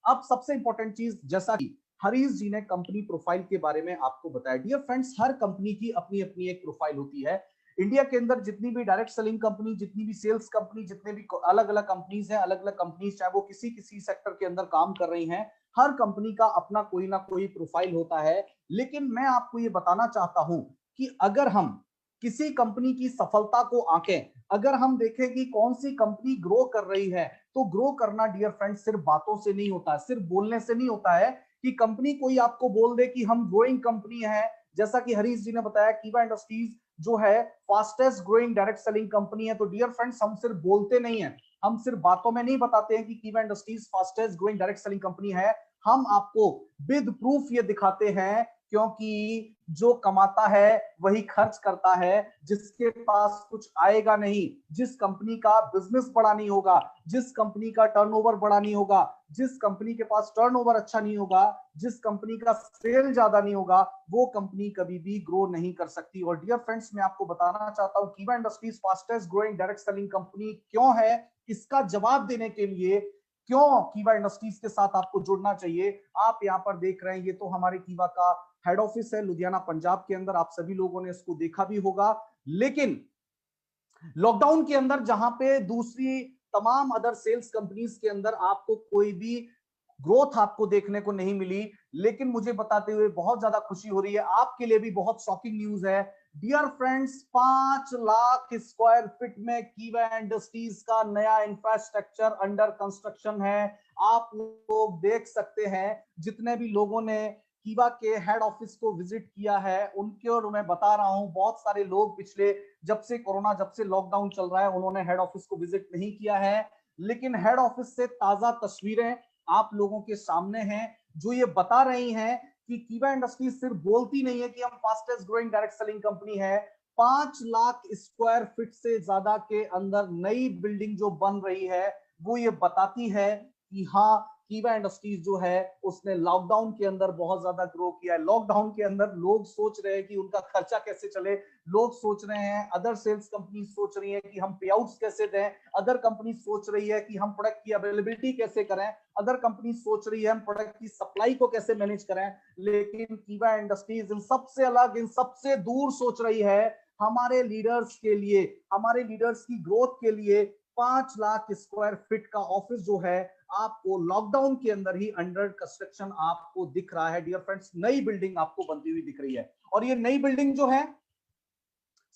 अब सबसे इंपॉर्टेंट चीज, जैसा कि हरीश जी ने कंपनी प्रोफाइल के बारे में आपको बताया। डियर फ्रेंड्स, हर कंपनी की अपनी अपनी एक प्रोफाइल होती है। इंडिया के अंदर जितनी भी डायरेक्ट सेलिंग कंपनी, जितनी भी सेल्स कंपनी, जितने भी अलग अलग कंपनीज हैं, अलग अलग कंपनीज, चाहे वो किसी किसी सेक्टर के अंदर काम कर रही हैं, हर कंपनी का अपना कोई ना कोई प्रोफाइल होता है। लेकिन मैं आपको ये बताना चाहता हूं कि अगर हम किसी कंपनी की सफलता को आंकें, अगर हम देखें कि कौन सी कंपनी ग्रो कर रही है, तो ग्रो करना डियर फ्रेंड्स सिर्फ बातों से नहीं होता, सिर्फ बोलने से नहीं होता है। कि कंपनी कोई आपको बोल दे कि हम ग्रोइंग कंपनी है, जैसा कि हरीश जी ने बताया कीवा इंडस्ट्रीज जो है fastest growing direct selling company है। तो डियर फ्रेंड्स, हम सिर्फ बोलते नहीं है, हम सिर्फ बातों में नहीं बताते हैं कि कीवा industries fastest growing direct selling company है, हम आपको विद प्रूफ ये दिखाते हैं। क्योंकि जो कमाता है वही खर्च करता है, जिसके पास कुछ आएगा नहीं, जिस कंपनी का बिजनेस बड़ा नहीं होगा, जिस कंपनी का टर्नओवर बड़ा नहीं होगा, जिस कंपनी के पास टर्नओवर अच्छा नहीं होगा, जिस कंपनी का सेल ज्यादा नहीं होगा, वो कंपनी कभी भी ग्रो नहीं कर सकती। और डियर फ्रेंड्स, मैं आपको बताना चाहता हूं कीवा industries fastest growing direct selling company क्यों है, इसका जवाब देने के लिए क्यों कीवा इंडस्ट्रीज के साथ आपको जुड़ना चाहिए। आप यहां पर देख रहे हैं, ये तो हमारे कीवा का हेड ऑफिस है लुधियाना पंजाब के अंदर, आप सभी लोगों ने इसको देखा भी होगा। लेकिन लॉकडाउन के अंदर जहां पे दूसरी तमाम अदर सेल्स कंपनीज के अंदर आपको कोई भी ग्रोथ आपको देखने को नहीं मिली, लेकिन मुझे बताते हुए बहुत ज्यादा खुशी हो रही है, आपके लिए भी बहुत शॉकिंग न्यूज है। Dear friends, 5 lakh square feet में कीवा इंडस्ट्रीज का नया इंफ्रास्ट्रक्चर अंडर कंस्ट्रक्शन है। आप लोग देख सकते हैं, जितने भी लोगों ने कीवा के हेड ऑफिस को विजिट किया है उनके, और मैं बता रहा हूं बहुत सारे लोग पिछले जब से कोरोना, जब से लॉकडाउन चल रहा है, उन्होंने हेड ऑफिस को विजिट नहीं किया है। लेकिन हेड ऑफिस से ताजा तस्वीरें आप लोगों के सामने हैं, जो ये बता रही हैं कि कीवा इंडस्ट्रीज सिर्फ बोलती नहीं है कि हम fastest growing direct selling company है। 5 लाख स्क्वायर फीट से ज्यादा के अंदर नई बिल्डिंग जो बन रही है, वो ये बताती है कि हाँ, कीवा इंडस्ट्रीज जो है उसने लॉकडाउन के अंदर बहुत ज्यादा ग्रो किया है। लॉकडाउन के अंदर लोग सोच रहे हैं कि उनका खर्चा कैसे चले, लोग सोच रहे हैं, अदर सेल्स कंपनी सोच रही है कि हम पे आउट्स कैसे दें, अदर कंपनी सोच रही है कि हम प्रोडक्ट की अवेलेबिलिटी कैसे करें, अदर कंपनी सोच रही है हम प्रोडक्ट की सप्लाई को कैसे मैनेज करें। लेकिन कीवा इंडस्ट्रीज इन सबसे अलग, इन सबसे दूर सोच रही है हमारे लीडर्स के लिए, हमारे लीडर्स की ग्रोथ के लिए। 5 लाख स्क्वायर फीट का ऑफिस जो है आपको लॉकडाउन के अंदर ही अंडर कंस्ट्रक्शन आपको दिख रहा है। डियर फ्रेंड्स, नई बिल्डिंग आपको बनती हुई दिख रही है, और ये नई बिल्डिंग जो है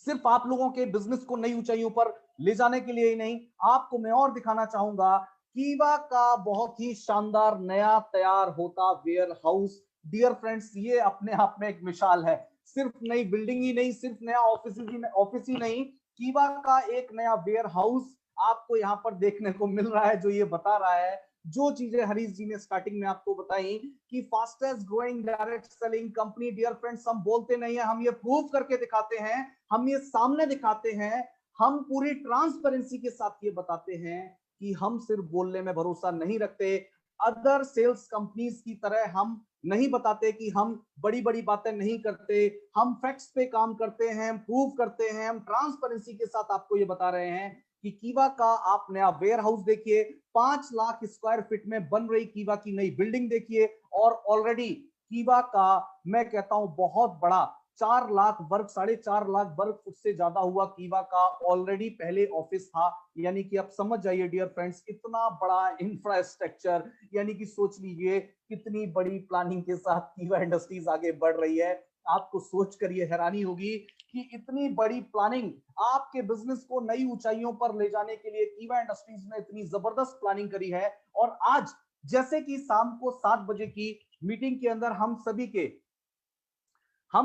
सिर्फ आप लोगों के बिजनेस को नई ऊंचाइयों पर ले जाने के लिए ही नहीं, आपको मैं और दिखाना चाहूंगा कीवा का बहुत ही शानदार नया तैयार होता वेयर हाउस। डियर फ्रेंड्स, ये अपने आप में एक मिसाल है, सिर्फ नई बिल्डिंग ही नहीं, सिर्फ नया ऑफिस ही नहीं, कीवा का एक नया वेयर हाउस आपको यहाँ पर देखने को मिल रहा है, जो ये बता रहा है जो चीजें हरीश जी ने स्टार्टिंग में आपको बताई कि fastest growing direct selling company. Dear friends, हम बोलते नहीं है, हम ये प्रूव करके दिखाते हैं, हम ये सामने दिखाते हैं, हम पूरी ट्रांसपेरेंसी के साथ ये बताते हैं कि हम सिर्फ बोलने में भरोसा नहीं रखते। अदर सेल्स कंपनीज की तरह हम नहीं बताते कि हम बड़ी बड़ी बातें नहीं करते, हम फैक्ट्स पे काम करते हैं, हम प्रूव करते हैं, हम ट्रांसपेरेंसी के साथ आपको ये बता रहे हैं कि कीवा का आप नया वेयर हाउस देखिए, 5 लाख स्क्वायर फीट में बन रही कीवा की नई बिल्डिंग देखिए, और ऑलरेडी कीवा का मैं कहता हूं बहुत बड़ा 4 लाख वर्ग, 4.5 लाख वर्ग फुट से ज्यादा हुआ कीवा का ऑलरेडी पहले ऑफिस था। यानी कि आप समझ जाइए डियर फ्रेंड्स, इतना बड़ा इंफ्रास्ट्रक्चर, यानी कि सोच लीजिए कितनी बड़ी प्लानिंग के साथ कीवा इंडस्ट्रीज आगे बढ़ रही है। आपको सोच कर ये हैरानी होगी कि इतनी बड़ी प्लानिंग आपके बिजनेस को नई ऊंचाइयों पर ले जाने के लिए कीवा इंडस्ट्रीज ने इतनी जबरदस्त प्लानिंग करी है। और आज जैसे कि शाम को 7 बजे की मीटिंग के अंदर हम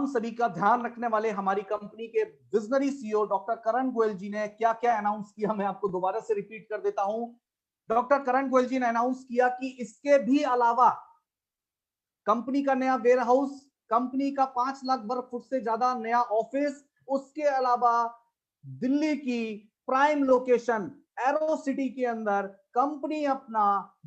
सभी का ध्यान रखने वाले हमारी कंपनी के विजनरी सीईओ डॉक्टर करण गोयल जी ने क्या क्या अनाउंस किया, मैं आपको दोबारा से रिपीट कर देता हूं। डॉक्टर करण गोयल जी ने अनाउंस किया कि इसके भी अलावा कंपनी का नया वेयर हाउस, कंपनी का 5 लाख वर्ग फुट से ज्यादा नया ऑफिस, उसके अलावा दिल्ली की प्राइम लोकेशन एरो सिटी के अंदर कंपनी अपना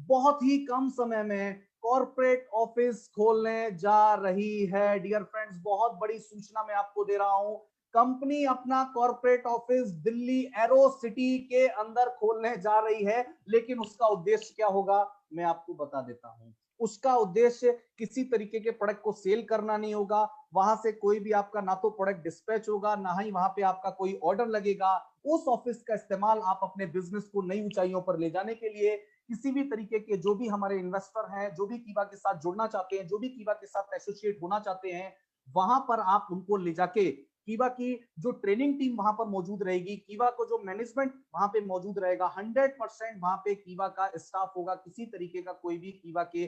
बहुत ही कम समय में कॉर्पोरेट ऑफिस खोलने जा रही है। डियर फ्रेंड्स, बहुत बड़ी सूचना मैं आपको दे रहा हूं, कंपनी अपना corporate office Delhi arrow city के अंदर खोलने जा रही है। लेकिन उसका उद्देश्य क्या होगा, मैं आपको बता देता हूं। उसका उद्देश्य किसी तरीके के प्रोडक्ट को सेल करना नहीं होगा, वहां से कोई भी आपका ना तो प्रोडक्ट डिस्पैच होगा, ना ही वहां पे आपका कोई ऑर्डर लगेगा। उस ऑफिस का इस्तेमाल आप अपने बिजनेस को नई ऊंचाइयों पर ले जाने के लिए, किसी भी तरीके के जो भी हमारे इन्वेस्टर हैं, जो भी कीवा के साथ जुड़ना चाहते हैं, जो भी कीवा के साथ एसोसिएट होना चाहते हैं, वहां पर आप उनको ले जाके कीवा की जो ट्रेनिंग टीम वहां पर मौजूद रहेगी, कीवा को जो मैनेजमेंट वहां पे मौजूद रहेगा, 100% वहां पे कीवा का स्टाफ होगा। किसी तरीके का कोई भी कीवा के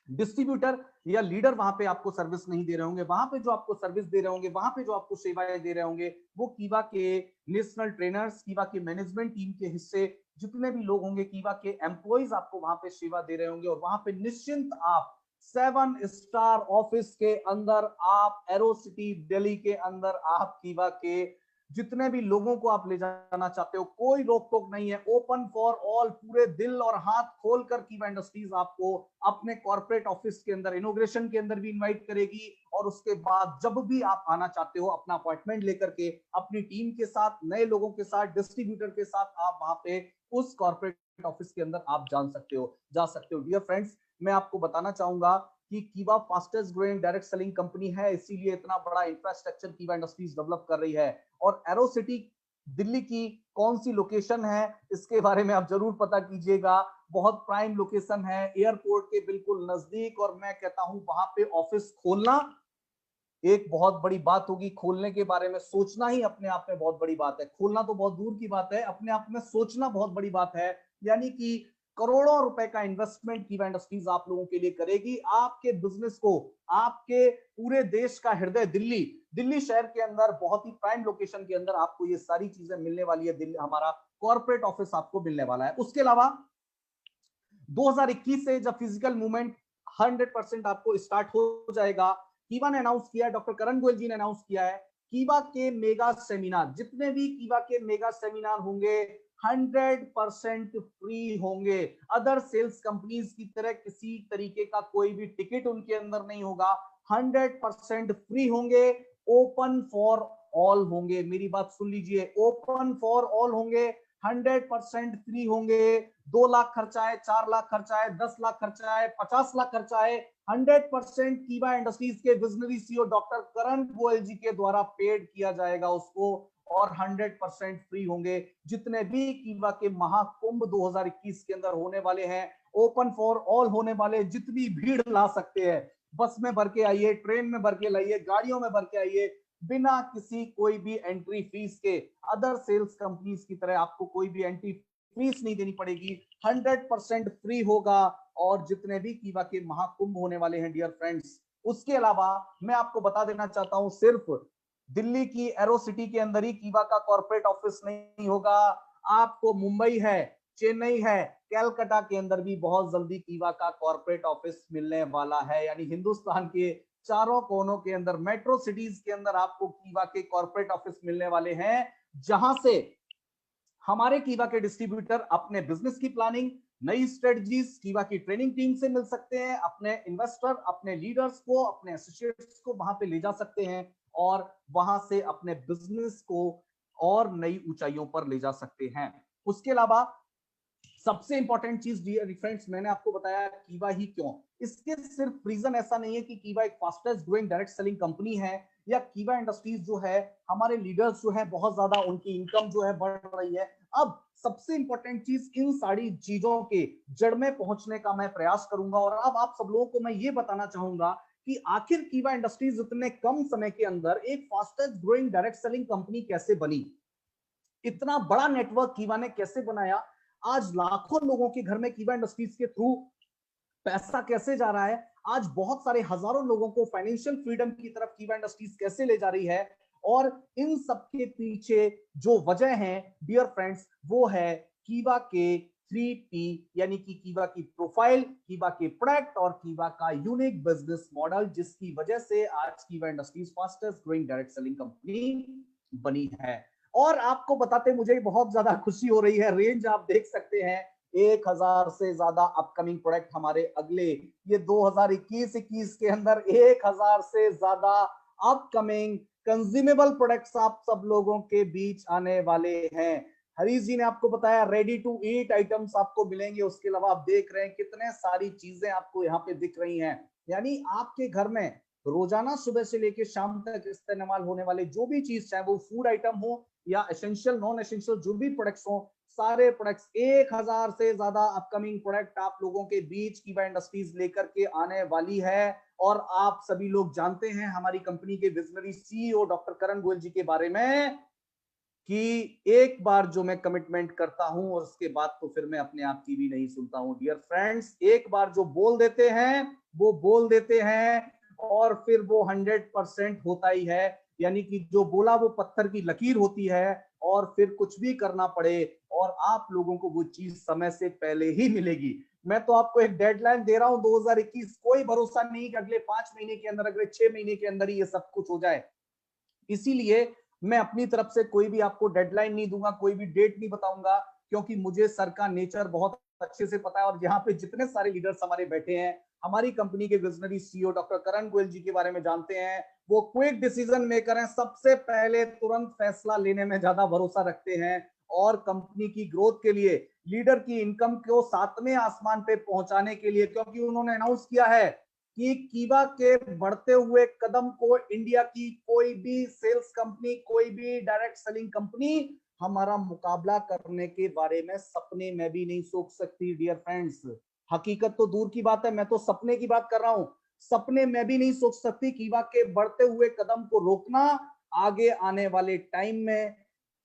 डिस्ट्रीब्यूटर या लीडर वहां पे आपको सर्विस नहीं दे रहे होंगे। वहां पे जो आपको सर्विस दे रहे होंगे, वहां पे जो आपको सेवाएं दे रहे होंगे, वो कीवा के नेशनल ट्रेनर्स, कीवा के मैनेजमेंट टीम के हिस्से जितने भी लोग होंगे, कीवा के एम्प्लॉइज आपको वहां पे सेवा दे रहे होंगे। और वहां पे निश्चिंत आप 7 स्टार ऑफिस के अंदर, आप एरो सिटी दिल्ली के अंदर, आप कीवा के जितने भी लोगों को आप ले जाना चाहते हो, कोई रोक टोक नहीं है, ओपन फॉर ऑल। पूरे दिल और हाथ खोलकर कीवा इंडस्ट्रीज आपको अपने कॉर्पोरेट ऑफिस के अंदर, इनोग्रेशन के अंदर भी इनवाइट करेगी। और उसके बाद जब भी आप आना चाहते हो, अपना अपॉइंटमेंट लेकर के अपनी टीम के साथ, नए लोगों के साथ, डिस्ट्रीब्यूटर के साथ, आप वहां पे उस कॉर्पोरेट ऑफिस के अंदर आप जा सकते हो। डियर फ्रेंड्स, मैं आपको बताना चाहूंगा कि कीवा fastest growing direct selling company है, इसीलिए इतना बड़ा इंफ्रास्ट्रक्चर कीवा इंडस्ट्रीज डेवलप कर रही है। और एरो सिटी दिल्ली की कौन सी लोकेशन है, इसके बारे में आप जरूर पता कीजिएगा। बहुत प्राइम लोकेशन है, एयरपोर्ट के बिल्कुल नजदीक। और मैं कहता हूं वहां पे ऑफिस खोलना एक बहुत बड़ी बात होगी। खोलने के बारे में सोचना ही अपने आप में बहुत बड़ी बात है। खोलना तो बहुत दूर की बात है, अपने आप में सोचना बहुत बड़ी बात है। यानी कि करोड़ों रुपए का इन्वेस्टमेंट कीवा इंडस्ट्रीज आप लोगों के लिए करेगी, आपके बिजनेस को, आपके पूरे देश का हृदय दिल्ली शहर के अंदर, बहुत ही प्राइम लोकेशन के अंदर आपको ये सारी चीजें मिलने वाली है। दिल्ली हमारा कॉर्पोरेट ऑफिस आपको मिलने वाला है। उसके अलावा 2021 से जब फिजिकल मूवमेंट 100% आपको स्टार्ट हो जाएगा, कीवा ने अनाउंस किया है, डॉक्टर करण गोयल जी ने अनाउंस किया है, कीवा के मेगा सेमिनार, जितने भी कीवा के मेगा सेमिनार होंगे 100% फ्री होंगे। अदर सेल्स कंपनीज की तरह किसी तरीके का कोई भी टिकट उनके अंदर नहीं होगा, 100% फ्री होंगे, ओपन फॉर ऑल होंगे। मेरी बात सुन लीजिए, ओपन फॉर ऑल होंगे, 100% फ्री होंगे। 2 लाख खर्चा है, 4 लाख खर्चा है, 10 लाख खर्चा है, 50 लाख खर्चा है, 100% कीवा इंडस्ट्रीज के विजनरी सीईओ डॉक्टर करण गोयल जी के द्वारा पेड किया जाएगा उसको। और 100% फ्री होंगे। जितने भी कीवा के महाकुंभ 2021 के अंदर होने वाले हैं, ओपन फॉर ऑल होने वाले, जितनी भीड़ ला सकते हैं, बस में भर के आइए, ट्रेन में भर के लाइए, गाड़ियों में भर के आइए, बिना किसी कोई भी एंट्री फीस के। अदर सेल्स कंपनीज की तरह आपको कोई भी एंट्री फीस नहीं देनी पड़ेगी, 100% फ्री होगा। और जितने भी कीवा के महाकुंभ होने वाले हैं डियर फ्रेंड्स, उसके अलावा मैं आपको बता देना चाहता हूं, सिर्फ दिल्ली की एरो सिटी के अंदर ही कीवा का कॉर्पोरेट ऑफिस नहीं होगा। आपको मुंबई है, चेन्नई है, कैलकाटा के अंदर भी बहुत जल्दी कीवा का कॉर्पोरेट ऑफिस मिलने वाला है। यानी हिंदुस्तान के चारों कोनों के अंदर, मेट्रो सिटीज के अंदर आपको कीवा के कॉर्पोरेट ऑफिस मिलने वाले हैं, जहां से हमारे कीवा के डिस्ट्रीब्यूटर अपने बिजनेस की प्लानिंग, नई स्ट्रेटजीज कीवा की ट्रेनिंग टीम से मिल सकते हैं, अपने इन्वेस्टर, अपने लीडर्स को, अपने एसोसिएट्स को वहां पे ले जा सकते हैं, और वहां से अपने बिजनेस को और नई ऊंचाइयों पर ले जा सकते हैं। उसके अलावा सबसे इंपॉर्टेंट चीज डियर फ्रेंड्स, मैंने आपको बताया कीवा ही क्यों। इसके सिर्फ रीजन ऐसा नहीं है कि कीवा एक fastest growing direct selling company है, या कीवा इंडस्ट्रीज जो है, हमारे लीडर्स जो है बहुत ज्यादा उनकी इनकम जो है बढ़ रही है। अब सबसे इंपॉर्टेंट चीज, इन सारी चीजों के जड़ में पहुंचने का मैं प्रयास करूंगा। और अब आप सब लोगों को मैं ये बताना चाहूंगा कि आखिर कीवा इंडस्ट्रीज इतने कम समय के अंदर एक fastest growing direct selling company कैसे बनी, इतना बड़ा नेटवर्क कीवा ने कैसे बनाया, आज लाखों लोगों के घर में कीवा इंडस्ट्रीज के थ्रू पैसा कैसे जा रहा है, आज बहुत सारे हजारों लोगों को फाइनेंशियल फ्रीडम की तरफ कीवा इंडस्ट्रीज कैसे ले जा रही है। और इन सब के पीछे जो वजह है डियर फ्रेंड्स, वो है कीवा के 3P, यानी कि कीवा की प्रोफाइल, कीवा के प्रोडक्ट और कीवा का यूनिक बिजनेस मॉडल, जिसकी वजह से आज कीवा industries fastest growing direct selling company बनी है। और आपको बताते मुझे बहुत ज्यादा खुशी हो रही है, रेंज आप देख सकते हैं, 1000 से ज्यादा अपकमिंग प्रोडक्ट हमारे अगले, ये 2021-21 के अंदर 1000 से ज्यादा अपकमिंग कंज्यूमेबल प्रोडक्ट्स आप सब लोगों के बीच आने वाले हैं। हरीश जी ने आपको बताया रेडी टू ईट आइटम्स आपको मिलेंगे। उसके अलावा आप देख रहे हैं कितने सारी चीजें आपको यहाँ पे दिख रही हैं। यानी आपके घर में रोजाना सुबह से लेकर शाम तक इस्तेमाल होने वाले जो भी चीज, चाहे वो फूड आइटम हो या एसेंशियल नॉन एसेंशियल जो भी प्रोडक्ट्स हो, सारे प्रोडक्ट्स 1000 से ज्यादा अपकमिंग प्रोडक्ट आप लोगों के बीच कीवा इंडस्ट्रीज लेकर के आने वाली है। और आप सभी लोग जानते हैं हमारी कंपनी के विजनरी सीईओ डॉक्टर करण गोयल जी के बारे में कि एक बार जो मैं कमिटमेंट करता हूं और उसके बाद तो फिर मैं अपने आप की भी नहीं सुनता हूं। डियर फ्रेंड्स, एक बार जो बोल देते हैं वो बोल देते हैं और फिर वो 100% होता ही है। यानी कि जो बोला वो पत्थर की लकीर होती है और फिर कुछ भी करना पड़े और आप लोगों को वो चीज समय से पहले ही मिलेगी। मैं तो आपको एक डेडलाइन दे रहा हूं 2021, कोई भरोसा नहीं कि अगले 5 महीने के अंदर, अगले 6 महीने के अंदर ही ये सब कुछ हो जाए। इसीलिए मैं अपनी तरफ से कोई भी आपको डेडलाइन नहीं दूंगा, कोई भी डेट नहीं बताऊंगा, क्योंकि मुझे सर का नेचर बहुत अच्छे से पता है। और यहाँ पे जितने सारे लीडर्स हमारे बैठे हैं, हमारी कंपनी के विजनरी सीईओ डॉक्टर करण गोयल जी के बारे में जानते हैं। वो क्विक डिसीजन मेकर हैं, सबसे पहले तुरंत फैसला लेने में ज्यादा भरोसा रखते हैं और कंपनी की ग्रोथ के लिए, लीडर की इनकम को 7वें आसमान पे पहुंचाने के लिए, क्योंकि उन्होंने अनाउंस किया है कि कीवा के बढ़ते हुए कदम को इंडिया की कोई भी सेल्स कंपनी, कोई भी डायरेक्ट सेलिंग कंपनी हमारा मुकाबला करने के बारे में सपने में भी नहीं सोच सकती। डियर फ्रेंड्स, हकीकत तो दूर की बात है, मैं तो सपने की बात कर रहा हूं। सपने में भी नहीं सोच सकती कीवा के बढ़ते हुए कदम को रोकना आगे आने वाले टाइम में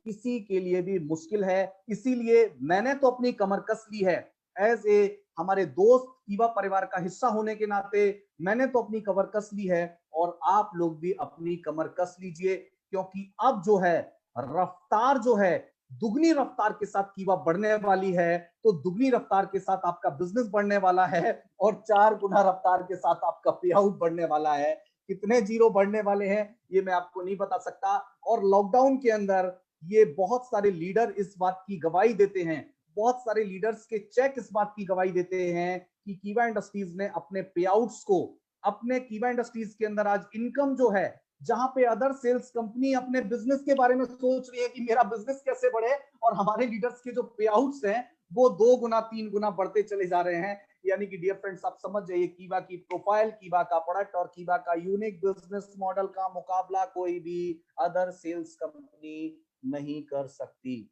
किसी के लिए भी मुश्किल है। इसीलिए मैंने तो अपनी कमर कस ली है। एज ए हमारे दोस्त कीवा परिवार का हिस्सा होने के नाते मैंने तो अपनी कमर कस ली है और आप लोग भी अपनी कमर कस लीजिए, क्योंकि अब जो है रफ्तार जो है दुगनी रफ्तार के साथ कीवा बढ़ने वाली है। तो दुगनी रफ्तार के साथ आपका बिजनेस बढ़ने वाला है और 4 गुना रफ्तार के साथ आपका पे आउट बढ़ने वाला है। कितने जीरो बढ़ने वाले हैं ये मैं आपको नहीं बता सकता। और लॉकडाउन के अंदर ये बहुत सारे लीडर इस बात की गवाही देते हैं, बहुत सारे लीडर्स के चेक इस बात की गवाही देते हैं कि कीवा इंडस्ट्रीज ने अपने पे आउट्स को, अपने कीवा इंडस्ट्रीज के अंदर आज इनकम जो है, जहां पे अदर सेल्स कंपनी अपने बिजनेस के बारे में सोच रही है कि मेरा बिजनेस कैसे बढ़े, और हमारे लीडर्स के जो पे आउट्स हैं वो 2 गुना 3 गुना बढ़ते चले जा रहे हैं। यानी कि डियर फ्रेंड्स, आप समझ जाइए कीवा की प्रोफाइल, कीवा का प्रोडक्ट और कीवा का यूनिक बिजनेस मॉडल का मुकाबला कोई भी अदर सेल्स कंपनी नहीं कर सकती।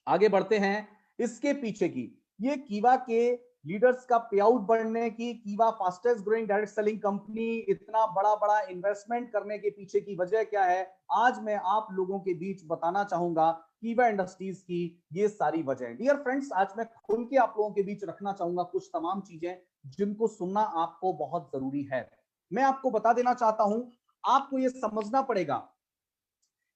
आगे बढ़ते हैं इसके पीछे की, ये कीवा के लीडर्स का पे आउट बढ़ने की, कीवा fastest growing direct selling company इतना बड़ा बड़ा इन्वेस्टमेंट करने के पीछे की वजह क्या है, आज मैं आप लोगों के बीच बताना चाहूंगा कीवा इंडस्ट्रीज की ये सारी वजह। डियर फ्रेंड्स, आज मैं खुल के आप लोगों के बीच रखना चाहूंगा कुछ तमाम चीजें जिनको सुनना आपको बहुत जरूरी है। मैं आपको बता देना चाहता हूं, आपको ये समझना पड़ेगा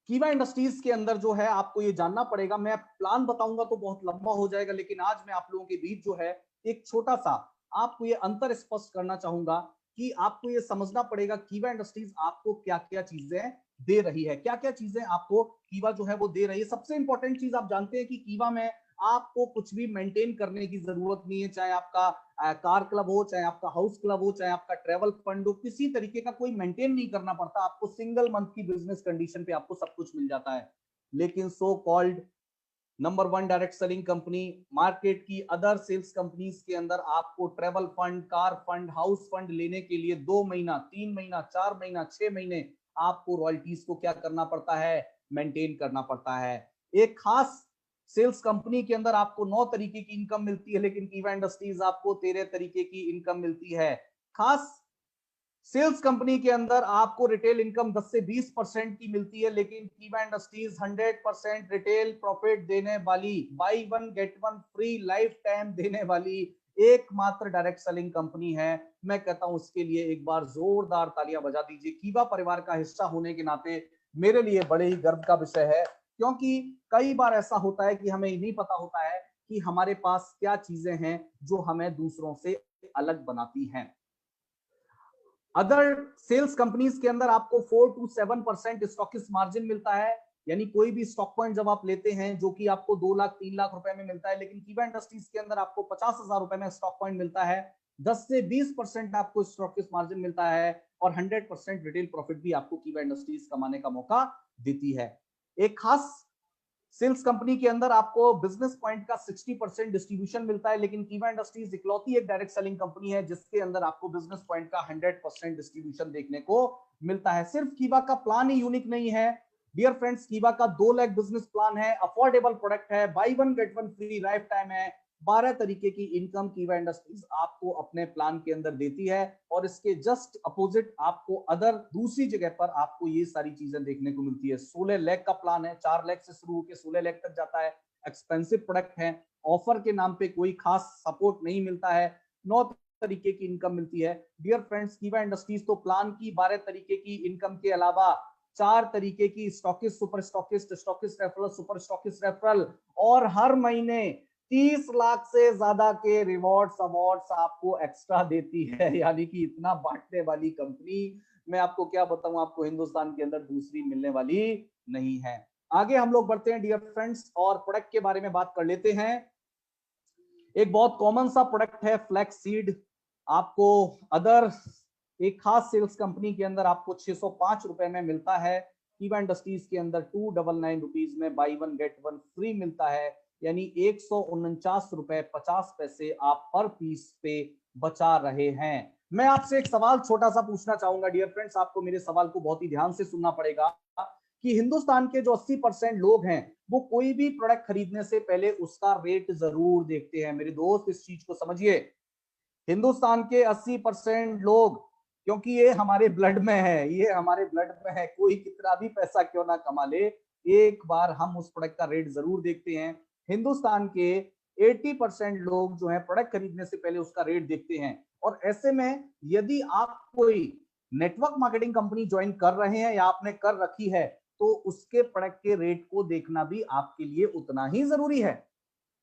कीवा इंडस्ट्रीज के अंदर जो है, आपको ये जानना पड़ेगा। मैं प्लान बताऊंगा तो बहुत लंबा हो जाएगा, लेकिन आज मैं आप लोगों के बीच जो है एक छोटा सा आपको ये अंतर स्पष्ट करना चाहूंगा कि आपको ये समझना पड़ेगा कीवा इंडस्ट्रीज आपको क्या क्या चीजें दे रही है, क्या क्या चीजें आपको कीवा जो है वो दे रही है। सबसे इंपॉर्टेंट चीज आप जानते हैं कि कीवा में आपको कुछ भी मेंटेन करने की जरूरत नहीं है, चाहे आपका कार क्लब हो, चाहे आपका हाउस क्लब हो, चाहे आपका ट्रेवल फंड हो, किसी तरीके का कोई मेंटेन नहीं करना पड़ता आपको। सिंगल मंथ की बिजनेस कंडीशन पे आपको सब कुछ मिल जाता है। लेकिन so called number 1 direct selling company market की अदर सेल्स कंपनीज के अंदर आपको travel fund, car fund, house fund लेने के लिए 2 महीना, 3 महीना, 4 महीना, 6 महीने आपको रॉयल्टीज को क्या करना पड़ता है, मेंटेन करना पड़ता है। एक खास सेल्स कंपनी के अंदर आपको 9 तरीके की इनकम मिलती है, लेकिन कीवा इंडस्ट्रीज आपको 13 तरीके की इनकम मिलती है। खास सेल्स कंपनी के अंदर आपको रिटेल इनकम 10 से 20% की मिलती है, लेकिन कीवा इंडस्ट्रीज 100% रिटेल प्रॉफिट देने वाली, by one get one free life time देने वाली एकमात्र डायरेक्ट सेलिंग कंपनी है। मैं कहता हूं उसके लिए एक बार जोरदार तालियां बजा दीजिए। कीवा परिवार का हिस्सा होने के नाते मेरे लिए बड़े ही गर्व का विषय है, क्योंकि कई बार ऐसा होता है कि हमें नहीं पता होता है कि हमारे पास क्या चीजें हैं जो हमें दूसरों से अलग बनाती हैं। अदर सेल्स कंपनीज के अंदर आपको 4 to 7% स्टॉकिस्ट मार्जिन मिलता है, यानी कोई भी स्टॉक पॉइंट जब आप लेते हैं जो कि आपको 2 लाख 3 लाख रुपए में मिलता है, लेकिन कीवा इंडस्ट्रीज के अंदर आपको 50,000 रुपए में स्टॉक पॉइंट मिलता है। 10 से 20% आपको स्टॉकिस्ट मार्जिन मिलता है और 100% रिटेल प्रॉफिट भी आपको कीवा इंडस्ट्रीज कमाने का मौका देती है। एक खास सेल्स कंपनी के अंदर आपको बिजनेस पॉइंट का 60% डिस्ट्रीब्यूशन मिलता है, लेकिन कीवा इंडस्ट्रीज इकलौती एक डायरेक्ट सेलिंग कंपनी है जिसके अंदर आपको बिजनेस पॉइंट का 100% डिस्ट्रीब्यूशन देखने को मिलता है। सिर्फ कीवा का प्लान ही यूनिक नहीं है डियर फ्रेंड्स, कीवा का 2 लाख बिजनेस प्लान है, अफोर्डेबल प्रोडक्ट है, by one get one free life time है, 12 तरीके की इनकम कीवा इंडस्ट्रीज आपको अपने प्लान के अंदर देती है। और इसके जस्ट अपोजिट आपको अदर दूसरी जगह पर आपको ये सारी चीजें देखने को मिलती है। 16 लाख का प्लान है, 4 लाख से शुरू होकर 16 लाख तक जाता है। एक्सपेंसिव प्रोडक्ट है, ऑफर के नाम पे कोई खास सपोर्ट नहीं मिलता है, 9 तरीके की इनकम मिलती है। डियर फ्रेंड्स, कीवा इंडस्ट्रीज तो प्लान की 12 तरीके की इनकम के अलावा 4 तरीके की stockist, super stockist, stockist referral, super stockist referral और हर महीने 30 लाख से ज्यादा के रिवॉर्ड्स अवार्ड्स आपको एक्स्ट्रा देती है। यानी कि इतना बांटने वाली कंपनी मैं आपको क्या बताऊं, आपको हिंदुस्तान के अंदर दूसरी मिलने वाली नहीं है। आगे हम लोग बढ़ते हैं डियर फ्रेंड्स और प्रोडक्ट के बारे में बात कर लेते हैं। एक बहुत कॉमन सा प्रोडक्ट है फ्लैक्स सीड। आपको अदर एक खास सेल्स कंपनी के अंदर आपको 605 रुपए में मिलता है, कीवा इंडस्ट्रीज के अंदर 299 रुपीज में by one get one free मिलता है। यानी 149 रुपए 50 पैसे आप पर पीस पे बचा रहे हैं। मैं आपसे एक सवाल छोटा सा पूछना चाहूंगा डियर फ्रेंड्स, आपको मेरे सवाल को बहुत ही ध्यान से सुनना पड़ेगा कि हिंदुस्तान के जो 80% लोग हैं वो कोई भी प्रोडक्ट खरीदने से पहले उसका रेट जरूर देखते हैं। मेरे दोस्त इस चीज को समझिए, हिंदुस्तान के 80% लोग, क्योंकि ये हमारे ब्लड में है, ये हमारे ब्लड में है, कोई कितना भी पैसा क्यों ना कमा ले, एक बार हम उस प्रोडक्ट का रेट जरूर देखते हैं। हिंदुस्तान के 80% लोग जो है प्रोडक्ट खरीदने से पहले उसका रेट देखते हैं। और ऐसे में यदि आप कोई नेटवर्क मार्केटिंग कंपनी ज्वाइन कर रहे हैं या आपने कर रखी है, तो उसके प्रोडक्ट के रेट को देखना भी आपके लिए उतना ही जरूरी है।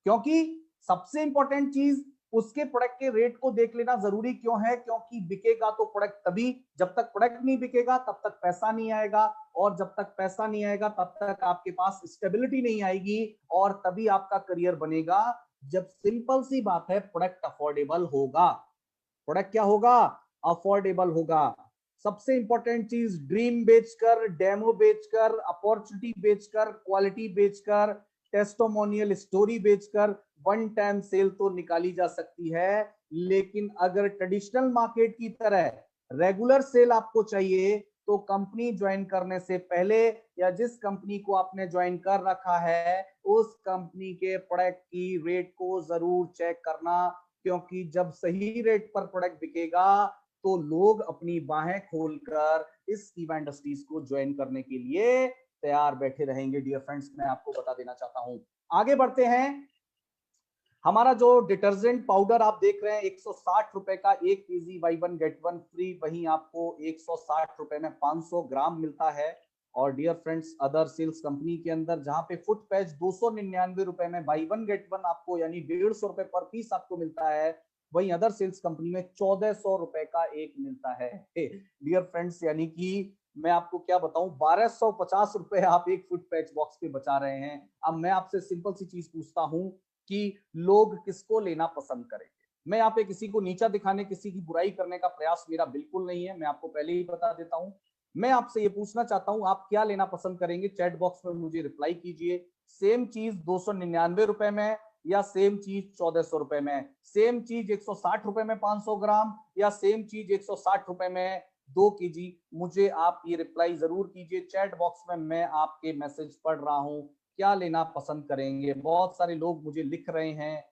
क्योंकि सबसे इंपॉर्टेंट चीज, उसके प्रोडक्ट के रेट को देख लेना जरूरी क्यों है? क्योंकि बिकेगा तो प्रोडक्ट तभी, जब तक प्रोडक्ट नहीं बिकेगा तब तक पैसा नहीं आएगा, और जब तक पैसा नहीं आएगा तब तक आपके पास स्टेबिलिटी नहीं आएगी, और तभी आपका करियर बनेगा जब सिंपल सी बात है प्रोडक्ट अफोर्डेबल होगा। प्रोडक्ट क्या होगा? अफोर्डेबल होगा। सबसे इंपॉर्टेंट चीज, ड्रीम बेचकर, डेमो बेचकर, अपॉर्चुनिटी बेचकर, क्वालिटी बेचकर, टेस्टोमोनियल स्टोरी बेचकर वन टाइम सेल तो निकाली जा सकती है। लेकिन अगर ट्रेडिशनल मार्केट की तरह रेगुलर सेल आपको चाहिए तो कंपनी ज्वाइन करने से पहले या जिस कंपनी को आपने ज्वाइन कर रखा है उस कंपनी के प्रोडक्ट की रेट को जरूर चेक करना। क्योंकि जब सही रेट पर प्रोडक्ट बिकेगा तो लोग अपनी बाहें खोलकर इस कीवा इंडस्ट्रीज को ज्वाइन करने के लिए तैयार बैठे रहेंगे। डियर फ्रेंड्स, मैं आपको बता देना चाहता हूं। आगे बढ़ते हैं। हमारा जो डिटर्जेंट पाउडर आप देख रहे हैं 160 रुपए का 1 KG by one get one free, वहीं आपको 160 रुपए में 500 ग्राम मिलता है। और dear friends, other sales company के अंदर जहां पे फुट पैच 299 रुपए में बाई वन गेट वन आपको यानी 150 रुपए पर पीस आपको मिलता है, वहीं अदर सेल्स कंपनी में 1400 रुपए का एक मिलता है। डियर फ्रेंड्स, यानी कि मैं आपको क्या बताऊं, 1250 रुपए आप एक फुट पैच बॉक्स पे बचा रहे हैं। अब मैं आपसे सिंपल सी चीज पूछता हूं कि लोग किसको लेना पसंद करेंगे? मैं यहाँ पे किसी को नीचा दिखाने, किसी की बुराई करने का प्रयास मेरा बिल्कुल नहीं है, मैं आपको पहले ही बता देता हूं। मैं आपसे ये पूछना चाहता हूं, आप क्या लेना पसंद करेंगे? चैट बॉक्स में मुझे रिप्लाई कीजिए। सेम चीज 299 रुपए में या सेम चीज 1400 रुपए में? सेम चीज 160 रुपए में 500 ग्राम या सेम चीज 160 रुपए में 2 केजी? मुझे आप ये रिप्लाई जरूर कीजिए चैट बॉक्स में, मैं आपके मैसेज पढ़ रहा हूं। क्या लेना पसंद करेंगे? बहुत सारे लोग मुझे लिख रहे हैं।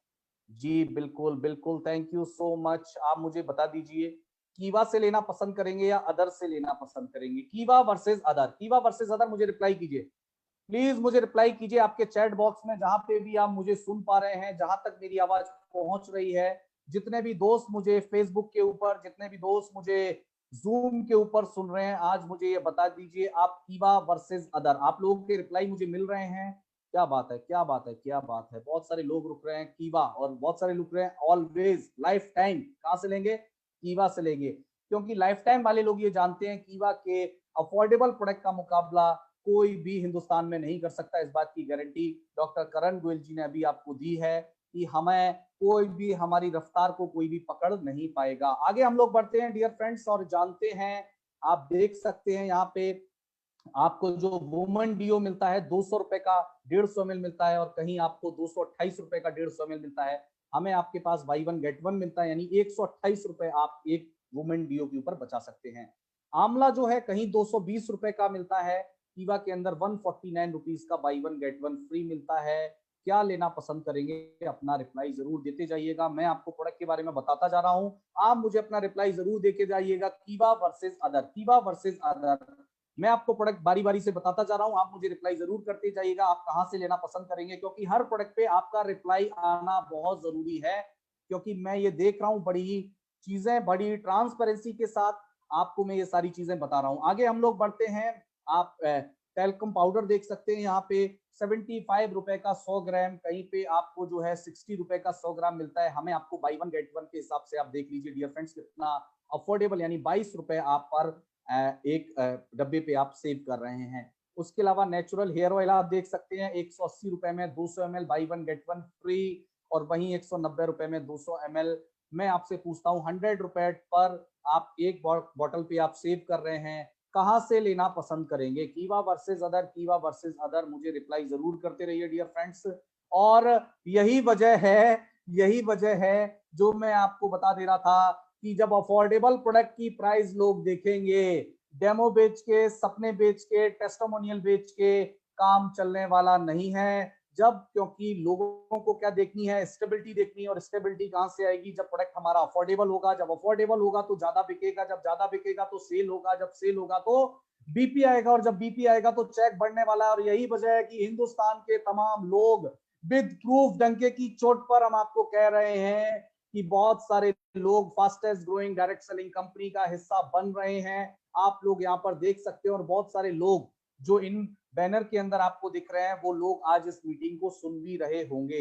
जी बिल्कुल बिल्कुल, थैंक यू सो मच। आप मुझे बता दीजिए, कीवा से लेना पसंद करेंगे या अदर से लेना पसंद करेंगे? कीवा वर्सेस अदर, कीवा वर्सेस अदर, मुझे रिप्लाई कीजिए प्लीज, मुझे रिप्लाई कीजिए आपके चैट बॉक्स में, जहां पे भी आप मुझे सुन पा रहे हैं, जहां तक मेरी आवाज पहुंच रही है। जितने भी दोस्त मुझे फेसबुक के ऊपर, जितने भी दोस्त मुझे जूम के ऊपर सुन रहे हैं, आज मुझे ये बता दीजिए आप कीवा वर्सेस अदर, आप लोगों के रिप्लाई मुझे मिल रहे हैं? क्या बात है, क्या बात है, क्या बात है। बहुत सारे लोग रुक रहे हैं कीवा, और बहुत सारे रुक रहे हैं ऑलवेज लाइफ टाइम। कहां से लेंगे? कीवा से लेंगे, क्योंकि लाइफ टाइम वाले लोग ये जानते हैं कीवा के अफोर्डेबल प्रोडक्ट का मुकाबला कोई भी हिंदुस्तान में नहीं कर सकता। इस बात की गारंटी डॉक्टर करण गोयल जी ने अभी आपको दी है कि हमें कोई भी, हमारी रफ्तार को कोई भी पकड़ नहीं पाएगा। आगे हम लोग बढ़ते हैं डियर फ्रेंड्स और जानते हैं, आप देख सकते हैं यहाँ पे आपको जो वुमन डीओ मिलता है 200 रुपए का 150 ml मिलता है, और कहीं आपको 228 रुपए का 150 ml मिलता है। हमें आपके पास बाई वन गेट वन मिलता है, यानी 128 रुपए आप एक वुमेन डीओ के ऊपर बचा सकते हैं। आंवला जो है कहीं 220 रुपए का मिलता है, कीवा के अंदर 149 रुपीज का by one get one free मिलता है। क्या लेना पसंद करेंगे, अपना रिप्लाई जरूर देते जाइएगा। मैं आपको प्रोडक्ट के बारे में बताता जा रहा हूं, आप मुझे अपना रिप्लाई जरूर देके जाइएगा। कीवा वर्सेस अदर, कीवा वर्सेस अदर, मैं आपको प्रोडक्ट बारी बारी से बताता जा रहा हूं, आप मुझे रिप्लाई जरूर करते जाइएगा आप कहां से लेना पसंद करेंगे, क्योंकि हर प्रोडक्ट पे आपका रिप्लाई आना बहुत जरूरी है। क्योंकि मैं ये देख रहा हूं बड़ी चीजें, बड़ी ट्रांसपेरेंसी के साथ आपको मैं ये सारी चीजें बता रहा हूं। आगे हम लोग बढ़ते हैं। आप टेल्कम पाउडर देख सकते हैं, यहाँ पे 75 रुपए का 100 ग्राम, कहीं पे आपको जो है 60 रुपए का 100 ग्राम मिलता है। हमें आपको बाई वन गेट वन के हिसाब से आप देख लीजिए डियर फ्रेंड्स कितना अफोर्डेबल, यानी 22 रुपए आप पर एक डब्बे पे आप सेव कर रहे हैं। उसके अलावा नेचुरल हेयर ऑयल आप देख सकते हैं 180 रुपए में 200 ml by one get one free, और वहीं 190 रुपए में 200 ml। मैं आपसे पूछता हूँ 100 रुपए पर आप एक बॉटल पे आप सेव कर रहे हैं, कहां से लेना पसंद करेंगे, कीवा वर्सेस अदर, कीवा वर्सेस अदर? मुझे रिप्लाई जरूर करते रहिए डियर फ्रेंड्स। और यही वजह है, यही वजह है जो मैं आपको बता दे रहा था कि जब अफोर्डेबल प्रोडक्ट की प्राइस लोग देखेंगे, डेमो बेच के, सपने बेच के, टेस्टिमोनियल बेच के काम चलने वाला नहीं है। जब, क्योंकि लोगों को क्या देखनी है, स्टेबिलिटी देखनी है, और स्टेबिलिटी कहां से आएगी, जब प्रोडक्ट हमारा अफोर्डेबल होगा। जब अफोर्डेबल होगा तो ज्यादा बिकेगा, जब ज्यादा बिकेगा तो सेल होगा, जब सेल होगा तो बीपी आएगा, और जब बीपी आएगा तो चेक बढ़ने वाला है। और यही वजह है कि हिंदुस्तान के तमाम लोग विद प्रूफ डंके की चोट पर हम आपको कह रहे हैं कि बहुत सारे लोग fastest growing direct selling company का हिस्सा बन रहे हैं। आप लोग यहाँ पर देख सकते हो, और बहुत सारे लोग जो इन बैनर के अंदर आपको दिख रहे हैं वो लोग आज इस मीटिंग को सुन भी रहे होंगे।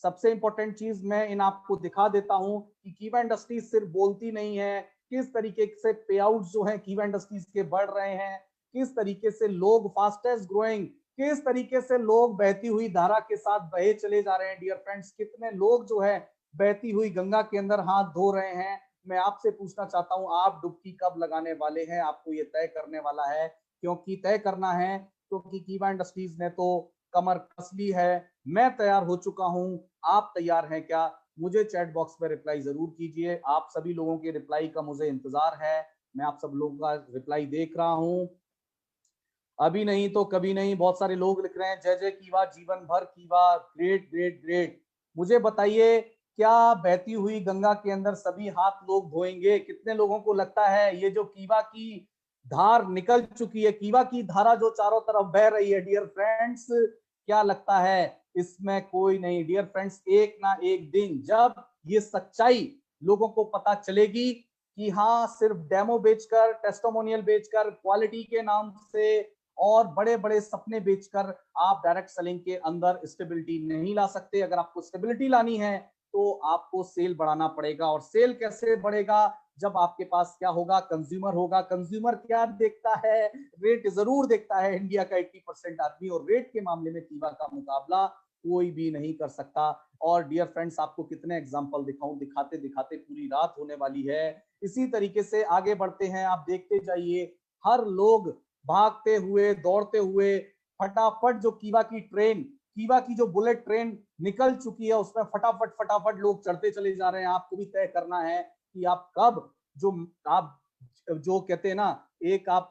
सबसे इंपॉर्टेंट चीज मैं इन आपको दिखा देता हूं कि कीवा इंडस्ट्रीज सिर्फ बोलती नहीं है, किस तरीके से पे आउट जो है कीवा इंडस्ट्रीज के बढ़ रहे हैं, किस तरीके से लोग फास्टेस्ट ग्रोइंग, किस तरीके से लोग बहती हुई धारा के साथ बहे चले जा रहे हैं डियर फ्रेंड्स। कितने लोग जो है बहती हुई गंगा के अंदर हाथ धो रहे हैं। मैं आपसे पूछना चाहता हूं, आप डुबकी कब लगाने वाले हैं? आपको ये तय करने वाला है, क्योंकि तय करना है, क्योंकि कीवा इंडस्ट्रीज ने तो कमर कस ली है। मैं तैयार हो चुका हूं, आप तैयार हैं क्या? मुझे चैट बॉक्स में रिप्लाई जरूर कीजिए। आप सभी लोगों के रिप्लाई का मुझे इंतजार है। मैं आप सब लोगों का रिप्लाई देख रहा हूं। अभी नहीं तो कभी नहीं, बहुत सारे लोग लिख रहे हैं जय जय कीवा, जीवन भर कीवा, ग्रेट ग्रेट ग्रेट। मुझे बताइए, क्या बहती हुई गंगा के अंदर सभी हाथ लोग धोएंगे? कितने लोगों को लगता है ये जो कीवा की धार निकल चुकी है, कीवा की धारा जो चारों तरफ बह रही है डियर फ्रेंड्स, क्या लगता है इसमें कोई नहीं डियर फ्रेंड्स? एक ना एक दिन जब ये सच्चाई लोगों को पता चलेगी कि हाँ, सिर्फ डेमो बेचकर, टेस्टिमोनियल बेचकर, क्वालिटी के नाम से और बड़े बड़े सपने बेचकर आप डायरेक्ट सेलिंग के अंदर स्टेबिलिटी नहीं ला सकते। अगर आपको स्टेबिलिटी लानी है तो आपको सेल बढ़ाना पड़ेगा। और सेल कैसे बढ़ेगा? जब आपके पास क्या होगा, कंज्यूमर होगा। कंज्यूमर क्या देखता है? रेट जरूर देखता है। इंडिया का 80% आदमी, और रेट के मामले में कीवा का मुकाबला कोई भी नहीं कर सकता। और डियर फ्रेंड्स, आपको कितने एग्जांपल दिखाऊं, दिखाते दिखाते पूरी रात होने वाली है। इसी तरीके से आगे बढ़ते हैं, आप देखते जाइए, हर लोग भागते हुए, दौड़ते हुए, फटाफट जो कीवा की ट्रेन, कीवा की जो बुलेट ट्रेन निकल चुकी है उसमें फटाफट फटाफट लोग चढ़ते चले जा रहे हैं। आपको भी तय करना है कि आप कब, जो आप जो कहते हैं ना, एक आप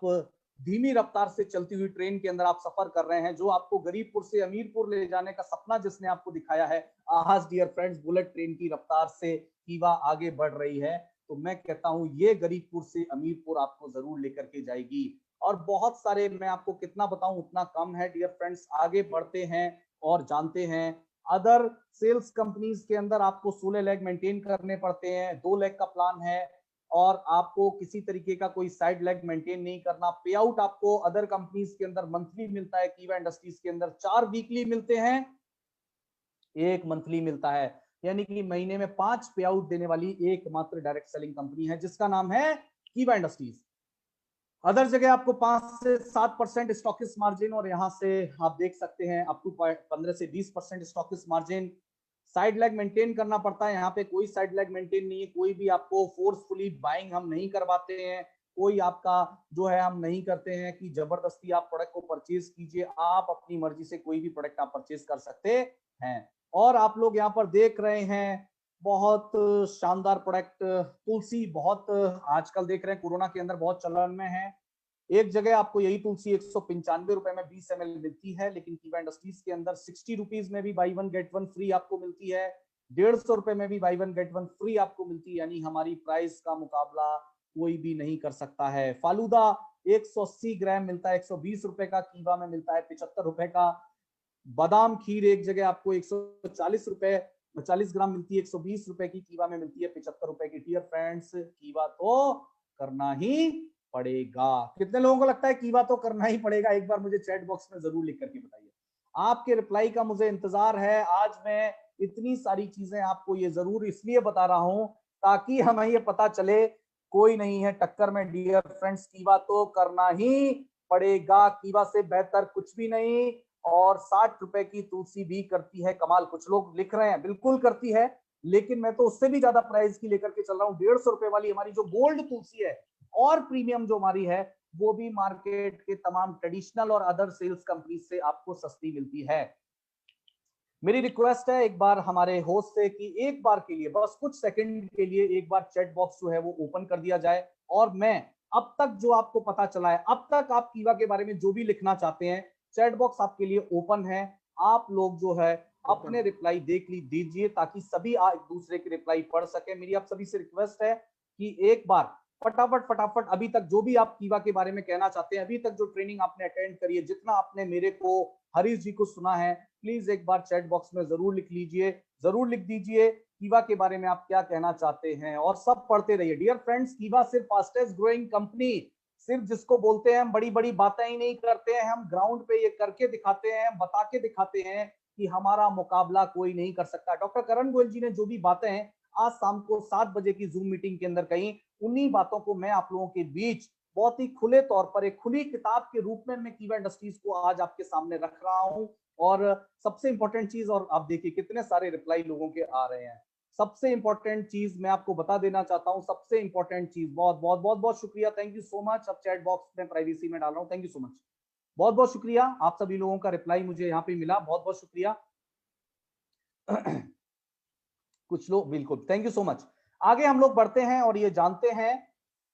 धीमी रफ्तार से चलती हुई ट्रेन के अंदर आप सफर कर रहे हैं, जो आपको गरीबपुर से अमीरपुर ले जाने का सपना जिसने आपको दिखाया है, आज डियर फ्रेंड्स बुलेट ट्रेन की रफ्तार से कीवा आगे बढ़ रही है। तो मैं कहता हूं ये गरीबपुर से अमीरपुर आपको जरूर लेकर के जाएगी। और बहुत सारे, मैं आपको कितना बताऊं उतना कम है डियर फ्रेंड्स। आगे बढ़ते हैं और जानते हैं, अदर सेल्स कंपनीज के अंदर आपको 16 लेग मेंटेन करने पड़ते हैं, 2 लेग का प्लान है, और आपको किसी तरीके का कोई साइड लेग मेंटेन नहीं करना। पे आउट आपको अदर कंपनीज के अंदर मंथली मिलता है, कीवा इंडस्ट्रीज के अंदर 4 वीकली मिलते हैं, 1 मंथली मिलता है। यानी कि महीने में 5 पे आउट देने वाली एकमात्र डायरेक्ट सेलिंग कंपनी है, जिसका नाम है कीवा इंडस्ट्रीज। अदर जगह आपको 5 से 7% स्टॉकिस मार्जिन, और यहां से आप देख सकते हैं अप टू 15 से 20% stockist margin. Side leg maintain करना पड़ता है, यहाँ पे कोई साइड लेग मेंटेन नहीं है, कोई भी आपको फोर्सफुली बाइंग हम नहीं करवाते हैं, कोई आपका जो है हम नहीं करते हैं कि जबरदस्ती आप प्रोडक्ट को परचेज कीजिए, आप अपनी मर्जी से कोई भी प्रोडक्ट आप परचेज कर सकते हैं। और आप लोग यहाँ पर देख रहे हैं बहुत शानदार प्रोडक्ट तुलसी, बहुत आजकल देख रहे हैं कोरोना के अंदर बहुत चलन में है। एक जगह आपको यही तुलसी 195 रुपए में 20 ml मिलती है, लेकिन कीवा इंडस्ट्रीज के अंदर 60 रुपीज में भी by one get one free आपको मिलती है, 150 रुपए में भी by one get one free आपको मिलती है। यानी हमारी प्राइस का मुकाबला कोई भी नहीं कर सकता है। फालूदा 180 ग्राम मिलता है 120 रुपए का, कीवा में मिलता है 75 रुपए का। बादाम खीर एक जगह आपको 140 रुपए 40 ग्राम मिलती है, 120 रुपए की, कीवा में मिलती है 75 रुपए की। डियर फ्रेंड्स, कीवा तो करना ही पड़ेगा। कितने लोगों को लगता है कीवा तो करना ही पड़ेगा? एक बार मुझे चैट बॉक्स में जरूर लिख करके बताइए। आपके रिप्लाई का मुझे इंतजार है। आज मैं इतनी सारी चीजें आपको ये जरूर इसलिए बता रहा हूं ताकि हमें ये पता चले कोई नहीं है टक्कर में। डियर फ्रेंड्स, कीवा तो करना ही पड़ेगा, कीवा से बेहतर कुछ भी नहीं। और 60 रुपए की तुलसी भी करती है कमाल। कुछ लोग लिख रहे हैं बिल्कुल करती है, लेकिन मैं तो उससे भी ज्यादा प्राइस की लेकर के चल रहा हूँ। 150 रुपए वाली हमारी जो गोल्ड तुलसी है और प्रीमियम जो हमारी है, वो भी मार्केट के तमाम ट्रेडिशनल और अदर सेल्स कंपनी से आपको सस्ती मिलती है। मेरी रिक्वेस्ट है एक बार हमारे होस्ट से कि एक बार के लिए, बस कुछ सेकंड के लिए एक बार चैट बॉक्स जो है वो ओपन कर दिया जाए, और मैं अब तक जो आपको पता चला है, अब तक आप कीवा के बारे में जो भी लिखना चाहते हैं, चैट बॉक्स आपके लिए ओपन है। आप लोग जो है अपने रिप्लाई देख ली दीजिए ताकि सभी एक दूसरे के रिप्लाई पढ़ सके। मेरी आप सभी से रिक्वेस्ट है कि एक बार फटाफट फटाफट अभी तक जो भी आप कीवा के बारे में कहना चाहते हैं, अभी तक जो ट्रेनिंग आपने अटेंड करी है, जितना आपने मेरे को हरीश जी को सुना है, प्लीज एक बार चैट बॉक्स में जरूर लिख लीजिए, जरूर लिख दीजिए कीवा के बारे में आप क्या कहना चाहते हैं, और सब पढ़ते रहिए। डियर फ्रेंड्स, कीवा सिर्फ फास्टेस्ट ग्रोइंग कंपनी, सिर्फ जिसको बोलते हैं हम बड़ी बड़ी बातें ही नहीं करते हैं, हम ग्राउंड पे ये करके दिखाते हैं, बता के दिखाते हैं कि हमारा मुकाबला कोई नहीं कर सकता। डॉक्टर करण गोयल जी ने जो भी बातें आज शाम को 7 बजे की जूम मीटिंग के अंदर कही, उन्हीं बातों को मैं आप लोगों के बीच बहुत ही खुले तौर पर एक खुली किताब के रूप में मैं कीवा इंडस्ट्रीज को आज आपके सामने रख रहा हूं। और सबसे इंपॉर्टेंट चीज, और आप देखिए कितने सारे रिप्लाई लोगों के आ रहे हैं, सबसे इंपॉर्टेंट चीज मैं आपको बता देना चाहता हूं, सबसे इंपॉर्टेंट चीज, बहुत बहुत बहुत बहुत शुक्रिया, थैंक यू सो मच। अब चैट बॉक्स में प्राइवेसी में डाल रहा हूं, थैंक यू सो मच, बहुत बहुत शुक्रिया। आप सभी लोगों का रिप्लाई मुझे यहाँ पे मिला, बहुत बहुत शुक्रिया। कुछ लोग, बिल्कुल थैंक यू सो मच। आगे हम लोग बढ़ते हैं और ये जानते हैं,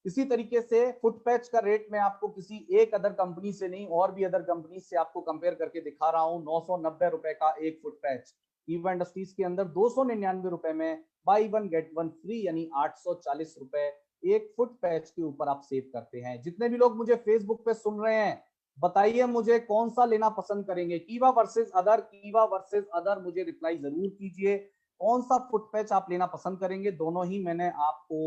इसी तरीके से फुट पैच का रेट मैं आपको किसी एक अदर कंपनी से नहीं, और भी अदर कंपनी से आपको कंपेयर करके दिखा रहा हूं। 990 रुपए का एक फुट पैच कीवा इंडस्ट्रीज के अंदर 299 रुपए में by one get one free, यानी 840 रुपए एक फुट पैच के ऊपर आप सेव करते हैं। जितने भी लोग मुझे फेसबुक पे सुन रहे हैं, बताइए मुझे कौन सा लेना पसंद करेंगे, कीवा वर्सेस अदर, कीवा वर्सेस अदर, मुझे रिप्लाई जरूर कीजिए। कौन सा फुट पैच आप लेना पसंद करेंगे? दोनों ही मैंने आपको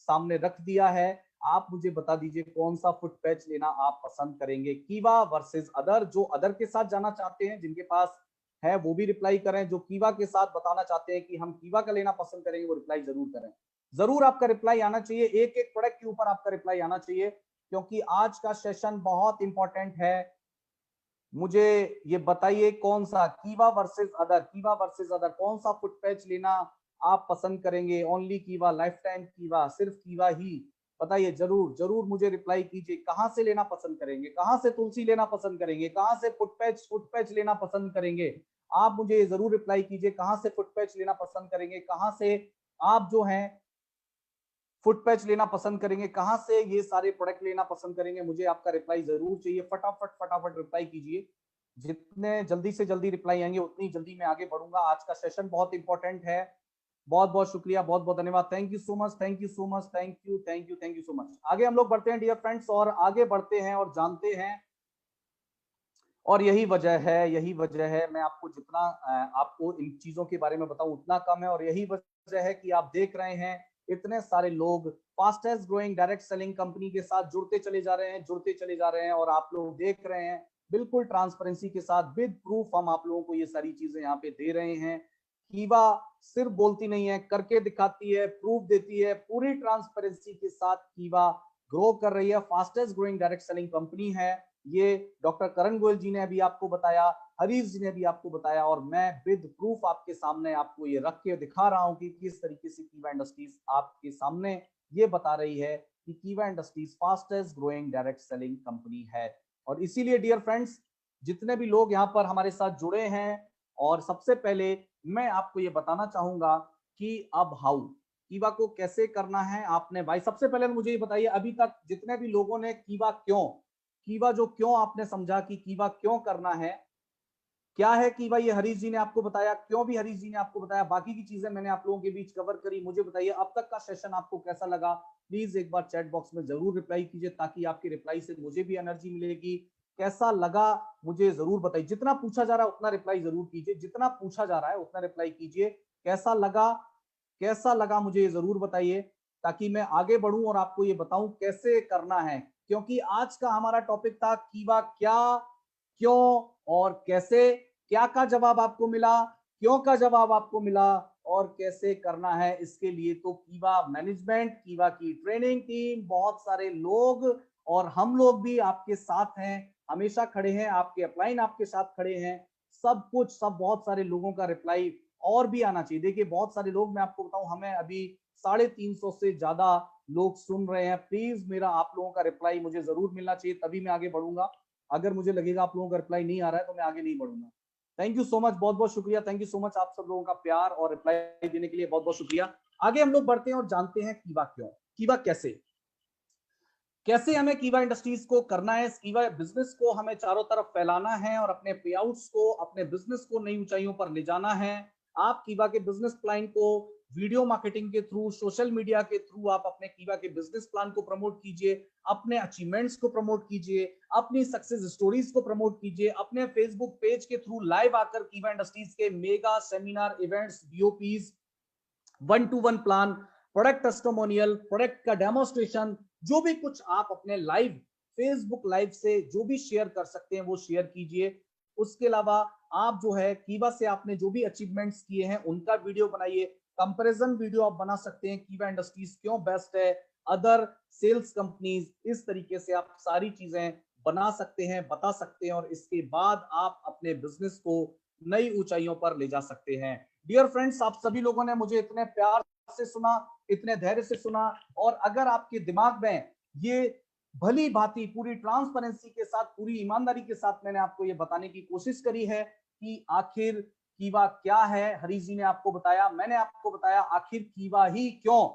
सामने रख दिया है, आप मुझे बता दीजिए कौन सा फुट पैच लेना आप पसंद करेंगे, कीवा वर्सेस अदर। जो अदर के साथ जाना चाहते हैं, जिनके पास है, वो भी रिप्लाई करें। जो कीवा के साथ बताना चाहते हैं कि हम कीवा का लेना पसंद करेंगे, वो रिप्लाई जरूर करें। जरूर आपका रिप्लाई आना चाहिए, एक एक प्रोडक्ट के ऊपर आपका रिप्लाई आना चाहिए, क्योंकि आज का सेशन बहुत इंपॉर्टेंट है। मुझे ये बताइए कौन सा कीवा वर्सेस अदर, कीवा वर्सेस अदर, कौन सा फुट पैच लेना आप पसंद करेंगे? ओनली कीवा, लाइफ टाइम कीवा, सिर्फ कीवा ही? बताइए, जरूर जरूर मुझे रिप्लाई कीजिए। कहां से लेना पसंद करेंगे, कहां से तुलसी लेना पसंद करेंगे, कहां से फुट पैच लेना पसंद करेंगे? आप मुझे जरूर रिप्लाई कीजिए, कहां से फुट पैच लेना पसंद करेंगे, कहां से आप जो हैं फुट पैच लेना पसंद करेंगे, कहां से ये सारे प्रोडक्ट लेना पसंद करेंगे? मुझे आपका रिप्लाई जरूर चाहिए। फटाफट फटाफट रिप्लाई कीजिए, जितने जल्दी से जल्दी रिप्लाई आएंगे उतनी जल्दी मैं आगे बढ़ूंगा। आज का सेशन बहुत इंपॉर्टेंट है। बहुत बहुत शुक्रिया, बहुत बहुत धन्यवाद, thank you so much, thank you so much, thank you thank you thank you so much. आगे हम लोग बढ़ते हैं डियर फ्रेंड्स, और आगे बढ़ते हैं और जानते हैं, और यही वजह है, यही वजह है, मैं आपको जितना आपको इन चीजों के बारे में बताऊं उतना कम है। और यही वजह है कि आप देख रहे हैं इतने सारे लोग fastest growing direct selling company के साथ जुड़ते चले जा रहे हैं, जुड़ते चले जा रहे हैं। और आप लोग देख रहे हैं बिल्कुल ट्रांसपेरेंसी के साथ, विद प्रूफ हम आप लोगों को ये सारी चीजें यहाँ पे दे रहे हैं। कीवा सिर्फ बोलती नहीं है, करके दिखाती है, प्रूफ देती है। पूरी ट्रांसपेरेंसी के साथ कीवा ग्रो कर रही है, fastest growing direct selling company है। ये डॉक्टर करण गोयल जी ने अभी आपको बताया, हरीश जी ने भी आपको बताया, और मैं विद प्रूफ आपके सामने आपको ये रख के दिखा रहा हूं कि किस तरीके से कीवा इंडस्ट्रीज आपके सामने ये बता रही है कि कीवा industries fastest growing direct selling company है। और इसीलिए डियर फ्रेंड्स, जितने भी लोग यहाँ पर हमारे साथ जुड़े हैं, और सबसे पहले मैं आपको ये बताना चाहूंगा कि अब हाउ कीवा को कैसे करना है। आपने भाई सबसे पहले मुझे ये बताइए, अभी तक जितने भी लोगों ने कीवा जो क्यों आपने समझा कि कीवा क्यों करना है, क्या है कीवा, ये हरीश जी ने आपको बताया, क्यों भी हरीश जी ने आपको बताया, बाकी की चीजें मैंने आप लोगों के बीच कवर करी। मुझे बताइए अब तक का सेशन आपको कैसा लगा। प्लीज एक बार चैट बॉक्स में जरूर रिप्लाई कीजिए, ताकि आपकी रिप्लाई से मुझे भी एनर्जी मिलेगी। कैसा लगा मुझे जरूर बताइए। जितना पूछा जा रहा है उतना रिप्लाई जरूर कीजिए, जितना पूछा जा रहा है उतना रिप्लाई कीजिए। कैसा लगा मुझे जरूर बताइए, ताकि मैं आगे बढ़ूं और आपको ये बताऊं कैसे करना है। क्योंकि आज का हमारा टॉपिक था कीवा क्या, क्यों और कैसे। क्या का जवाब आपको मिला, क्यों का जवाब आपको मिला, और कैसे करना है इसके लिए तो कीवा मैनेजमेंट, कीवा की ट्रेनिंग टीम, बहुत सारे लोग और हम लोग भी आपके साथ हैं, हमेशा खड़े हैं, आपके अपलाइन आपके साथ खड़े हैं। सब बहुत सारे लोगों का रिप्लाई और भी आना चाहिए। देखिए बहुत सारे लोग, मैं आपको बताऊं, हमें अभी 350 से ज्यादा लोग सुन रहे हैं। प्लीज मेरा आप लोगों का रिप्लाई मुझे जरूर मिलना चाहिए, तभी मैं आगे बढ़ूंगा। अगर मुझे लगेगा आप लोगों का रिप्लाई नहीं आ रहा है तो मैं आगे नहीं बढ़ूंगा। थैंक यू सो मच, बहुत बहुत शुक्रिया। थैंक यू सो मच आप सब लोगों का प्यार और रिप्लाई देने के लिए बहुत बहुत शुक्रिया। आगे हम लोग बढ़ते हैं और जानते हैं कीवा क्यों, कीवा कैसे हमें कीवा इंडस्ट्रीज को करना है। कीवा बिजनेस को हमें चारों तरफ फैलाना है और अपने पेआउट्स को, अपने बिजनेस को नई ऊंचाइयों पर ले जाना है। आप कीवा के बिजनेस प्लान को वीडियो मार्केटिंग के थ्रू, सोशल मीडिया के थ्रू आप अपने कीवा के बिजनेस प्लान को प्रमोट कीजिए, अपने अचीवमेंट्स को प्रमोट कीजिए, अपनी सक्सेस स्टोरीज को प्रमोट कीजिए, अपने फेसबुक पेज के थ्रू लाइव आकर कीवा इंडस्ट्रीज के mega seminar events, BOPs, 1-to-1 plan, product testimonial, product का डेमोस्ट्रेशन, जो भी कुछ आप अपने लाइव फेसबुक लाइव से जो भी शेयर कर सकते हैं वो शेयर कीजिए। उसके अलावा आप जो है कीवा से आपने जो भी अचीवमेंट्स किए हैं उनका वीडियो बनाइए, कंपैरिजन वीडियो आप बना सकते हैं, कीवा इंडस्ट्रीज क्यों बेस्ट है, अदर सेल्स कंपनीज, इस तरीके से आप सारी चीजें बना सकते हैं, बता सकते हैं, और इसके बाद आप अपने बिजनेस को नई ऊंचाइयों पर ले जा सकते हैं। डियर फ्रेंड्स, आप सभी लोगों ने मुझे इतने प्यार से सुना, इतने धैर्य से सुना, और अगर आपके दिमाग में ये भली भांति पूरी ट्रांसपेरेंसी के साथ, पूरी ईमानदारी के साथ मैंने आपको ये बताने की कोशिश करी है कि आखिर कीवा क्या है, हरीश जी ने आपको बताया, मैंने आपको बताया आखिर कीवा ही क्यों,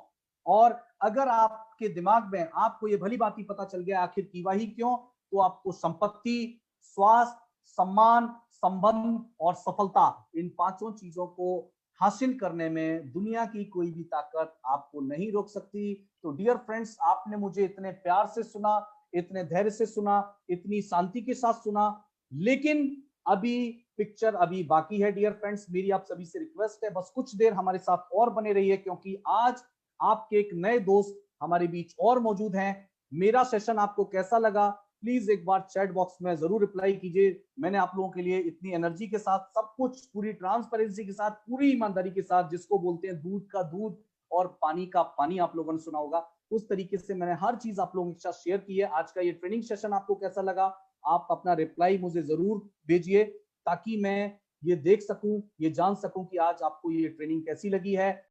और अगर आपके दिमाग में आपको ये भली भांति पता चल गया आखिर कीवा ही क्यों, तो आपको संपत्ति, स्वास्थ्य, सम्मान, संबंध और सफलता, इन पांचों चीजों को हासिल करने में दुनिया की कोई भी ताकत आपको नहीं रोक सकती। तो डियर फ्रेंड्स, आपने मुझे इतने प्यार से सुना, इतने धैर्य से सुना, इतनी शांति के साथ सुना, लेकिन अभी पिक्चर अभी बाकी है। डियर फ्रेंड्स, मेरी आप सभी से रिक्वेस्ट है, बस कुछ देर हमारे साथ और बने रहिए, क्योंकि आज आपके एक नए दोस्त हमारे बीच और मौजूद हैं। मेरा सेशन आपको कैसा लगा, प्लीज एक बार चैट बॉक्स में जरूर रिप्लाई कीजिए। मैंने आप लोगों के लिए इतनी एनर्जी के साथ, सब कुछ पूरी ट्रांसपेरेंसी के साथ, पूरी ईमानदारी के साथ, जिसको बोलते हैं दूध का दूध और पानी का पानी, आप लोगों ने सुना होगा, उस तरीके से मैंने हर चीज आप लोगों के साथ शेयर की है। आज का ये ट्रेनिंग सेशन आपको कैसा लगा, आप अपना रिप्लाई मुझे जरूर भेजिए, ताकि मैं ये देख सकूं, ये जान सकूं कि आज आपको ये ट्रेनिंग कैसी लगी है।